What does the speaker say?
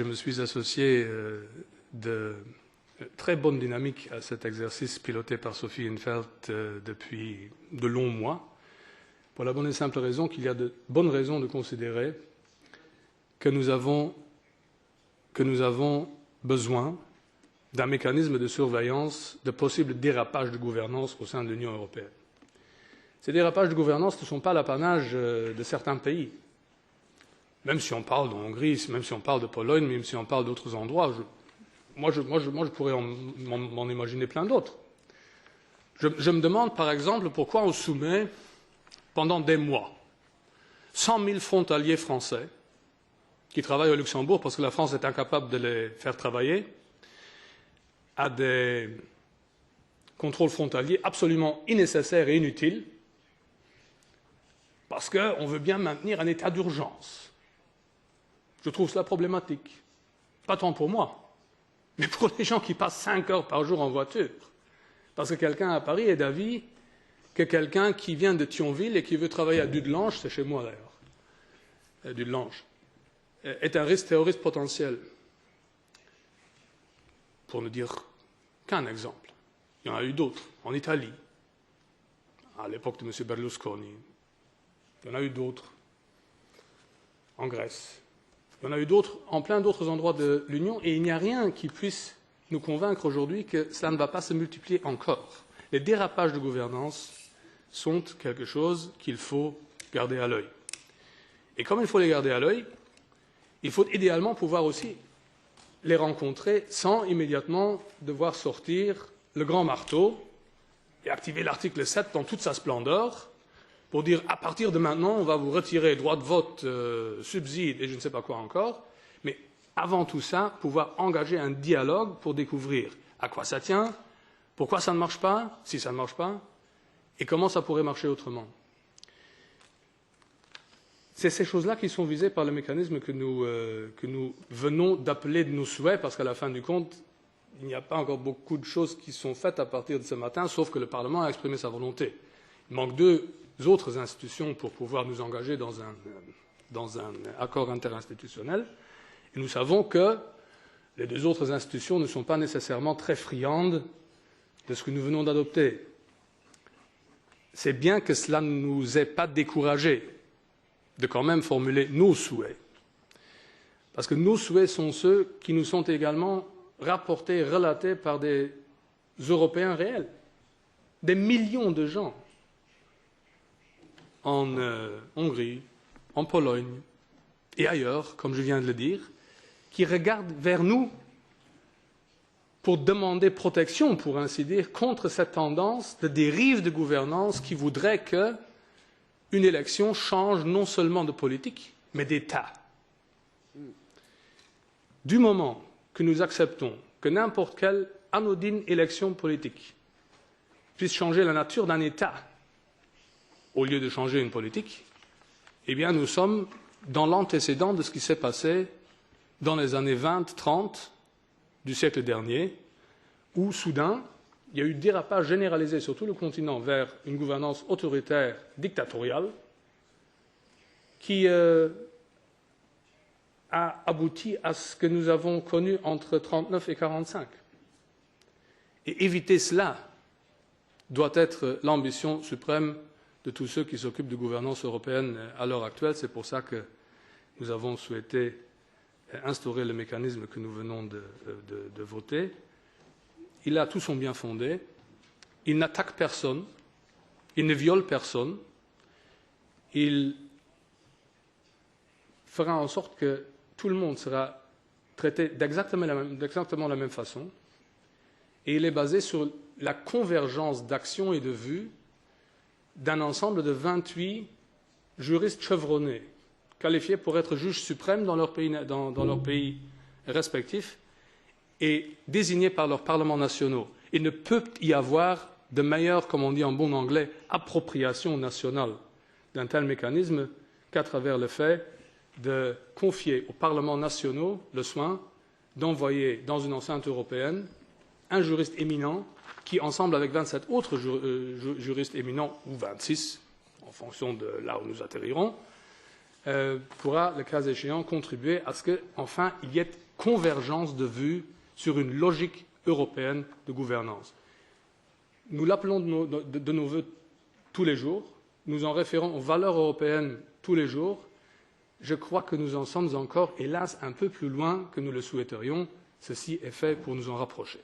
Je me suis associé de très bonne dynamique à cet exercice piloté par Sophie Infeld depuis de longs mois, pour la bonne et simple raison qu'il y a de bonnes raisons de considérer que nous avons besoin d'un mécanisme de surveillance de possibles dérapages de gouvernance au sein de l'Union européenne. Ces dérapages de gouvernance ne sont pas l'apanage de certains pays. Même si on parle de Hongrie, même si on parle de Pologne, même si on parle d'autres endroits, moi je pourrais m'en imaginer plein d'autres. Je me demande par exemple pourquoi on soumet pendant des mois 100 000 frontaliers français qui travaillent au Luxembourg parce que la France est incapable de les faire travailler à des contrôles frontaliers absolument innécessaires et inutiles parce qu'on veut bien maintenir un état d'urgence. Je trouve cela problématique. Pas tant pour moi, mais pour les gens qui passent 5 heures par jour en voiture. Parce que quelqu'un à Paris est d'avis que quelqu'un qui vient de Thionville et qui veut travailler à Dudelange, c'est chez moi d'ailleurs, Dudelange, est un risque terroriste potentiel. Pour ne dire qu'un exemple. Il y en a eu d'autres. En Italie, à l'époque de M. Berlusconi. Il y en a eu d'autres. En Grèce. Il y en a eu d'autres en plein d'autres endroits de l'Union et il n'y a rien qui puisse nous convaincre aujourd'hui que cela ne va pas se multiplier encore. Les dérapages de gouvernance sont quelque chose qu'il faut garder à l'œil. Et comme il faut les garder à l'œil, il faut idéalement pouvoir aussi les rencontrer sans immédiatement devoir sortir le grand marteau et activer l'article 7 dans toute sa splendeur pour dire à partir de maintenant, on va vous retirer droit de vote, subsides et je ne sais pas quoi encore, mais avant tout ça, pouvoir engager un dialogue pour découvrir à quoi ça tient, pourquoi ça ne marche pas, si ça ne marche pas, et comment ça pourrait marcher autrement. C'est ces choses-là qui sont visées par le mécanisme que nous venons d'appeler de nos souhaits, parce qu'à la fin du compte, il n'y a pas encore beaucoup de choses qui sont faites à partir de ce matin, sauf que le Parlement a exprimé sa volonté. Il manque deux autres institutions pour pouvoir nous engager dans un accord interinstitutionnel. Et nous savons que les deux autres institutions ne sont pas nécessairement très friandes de ce que nous venons d'adopter. C'est bien que cela ne nous ait pas découragés de quand même formuler nos souhaits. Parce que nos souhaits sont ceux qui nous sont également rapportés, relatés par des Européens réels. Des millions de gens en Hongrie, en Pologne et ailleurs, comme je viens de le dire, qui regardent vers nous pour demander protection, pour ainsi dire, contre cette tendance de dérive de gouvernance qui voudrait qu'une élection change non seulement de politique, mais d'État. Du moment que nous acceptons que n'importe quelle anodine élection politique puisse changer la nature d'un État, au lieu de changer une politique, eh bien nous sommes dans l'antécédent de ce qui s'est passé dans les années 20-30 du siècle dernier, où soudain, il y a eu dérapage généralisé sur tout le continent vers une gouvernance autoritaire dictatoriale qui a abouti à ce que nous avons connu entre 1939 et 1945. Et éviter cela doit être l'ambition suprême de tous ceux qui s'occupent de gouvernance européenne à l'heure actuelle. C'est pour ça que nous avons souhaité instaurer le mécanisme que nous venons de voter. Il a tout son bien fondé. Il n'attaque personne. Il ne viole personne. Il fera en sorte que tout le monde sera traité d'exactement la même façon. Et il est basé sur la convergence d'actions et de vues d'un ensemble de 28 juristes chevronnés, qualifiés pour être juges suprêmes dans leur pays respectifs et désignés par leurs parlements nationaux. Il ne peut y avoir de meilleure, comme on dit en bon anglais, appropriation nationale d'un tel mécanisme qu'à travers le fait de confier aux parlements nationaux le soin d'envoyer dans une enceinte européenne un juriste éminent qui, ensemble avec 27 autres juristes éminents, ou 26, en fonction de là où nous atterrirons, pourra, le cas échéant, contribuer à ce qu'enfin il y ait convergence de vues sur une logique européenne de gouvernance. Nous l'appelons de nos vœux tous les jours, nous en référons aux valeurs européennes tous les jours. Je crois que nous en sommes encore, hélas, un peu plus loin que nous le souhaiterions. Ceci est fait pour nous en rapprocher.